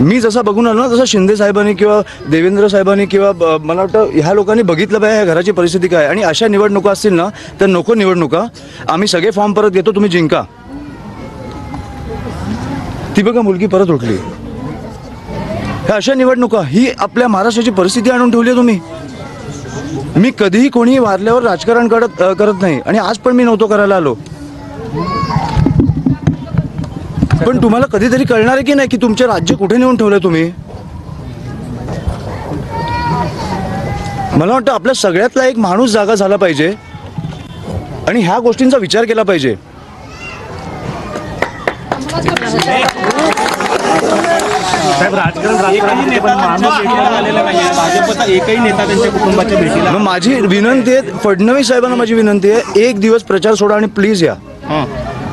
मी जसा बघून आलो ना तसं शिंदे साहेबांनी किंवा देवेंद्र साहेबांनी किंवा मला वाटतं ह्या लोकांनी बघितलं पाहिजे ह्या घराची परिस्थिती काय, आणि अशा निवडणुका असतील ना तर नको निवडणुका. आम्ही सगळे फॉर्म परत घेतो, तुम्ही जिंका. ती बघा मुलगी परत उठली. ह्या अशा निवडणुका ही आपल्या महाराष्ट्राची परिस्थिती आणून ठेवली आहे तुम्ही. मी कधीही कोणी वारल्यावर राजकारण करत नाही, आणि आज पण मी नव्हतो करायला आलो. पण तुम्हाला कधीतरी कळणार आहे की नाही की तुमचे राज्य कुठे नेऊन ठेवलंय तुम्ही. मला वाटतं आपल्या सगळ्यातला एक माणूस जागा झाला पाहिजे आणि ह्या गोष्टींचा विचार केला पाहिजे. माझी विनंती आहे, फडणवीस साहेबांना माझी विनंती आहे, एक दिवस प्रचार सोडा आणि प्लीज या.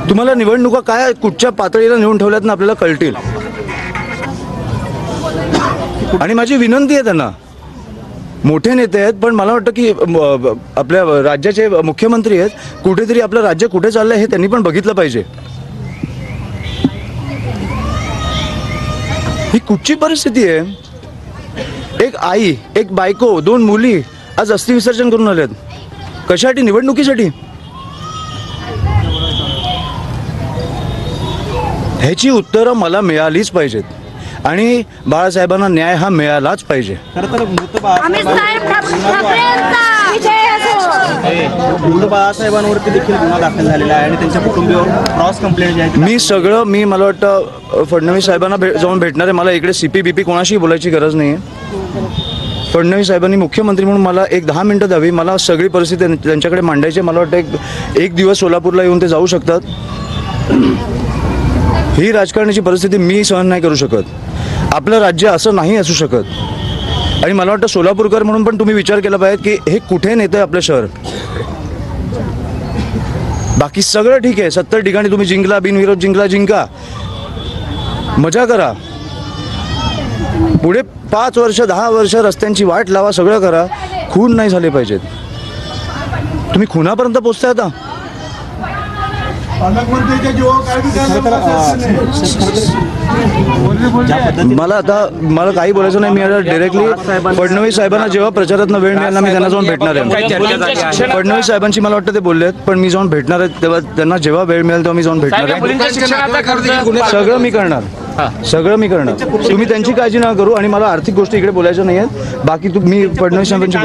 तुम्हाला निवडणुका काय कुठच्या पातळीला नेऊन ठेवल्यात ना आपल्याला कळतील. आणि माझी विनंती आहे त्यांना, मोठे नेते आहेत पण मला वाटतं की आपल्या राज्याचे मुख्यमंत्री आहेत, कुठेतरी आपलं राज्य कुठे चाललंय हे त्यांनी पण बघितलं पाहिजे. ही कुठची परिस्थिती आहे. एक आई, एक बायको, 2 मुली आज अस्थि विसर्जन करून आल्यात. कशासाठी? निवडणुकीसाठी. ह्याची उत्तरं मला मिळालीच पाहिजेत आणि बाळासाहेबांना न्याय हा मिळालाच पाहिजे. बाळासाहेबांवरती देखील गुन्हा दाखल झालेला आहे आणि त्यांच्या कुटुंबियावर क्रॉस कंप्लेंट जी आहे मी मला वाटतं फडणवीस साहेबांना जाऊन भेटणार आहे. मला इकडे CP कोणाशी बोलायची गरज नाही आहे. फडणवीस साहेबांनी मुख्यमंत्री म्हणून मला एक 10 मिनटं द्यावी. मला सगळी परिस्थिती त्यांच्याकडे मांडायची. मला वाटतं एक दिवस सोलापूरला येऊन ते जाऊ शकतात. ही राजकारणाची परिस्थिती मी सहन नाही करू शकत. आपलं राज्य असं नाही असू शकत. आणि मला वाटतं सोलापूरकर म्हणून पण तुम्ही विचार केला पाहिजे की हे कुठे नेतंय आपलं शहर. बाकी सगळं ठीक आहे, 70 ठिकाणी तुम्ही जिंकला, बिनविरोध जिंका, मजा करा. पुढे 5 वर्ष 10 वर्ष रस्त्यांची वाट लावा, सगळं करा. खून नाही झाले पाहिजेत. तुम्ही खुनापर्यंत पोचताय आता. मला काही बोलायचं नाही. मी आता डायरेक्टली फडणवीस साहेबांना जेव्हा प्रचारातनं वेळ मिळाला मी त्यांना जाऊन भेटणार आहे. फडणवीस साहेबांची मला वाटतं ते बोलले आहेत, पण मी जाऊन भेटणार आहे तेव्हा त्यांना जेव्हा वेळ मिळेल तेव्हा मी जाऊन भेटणार आहे. सगळं मी करणार. तुम्ही त्यांची काळजी नका करू. आणि मला आर्थिक गोष्टी इकडे बोलायच्या नाही आहेत. बाकी मी फडणवीस साहेबांची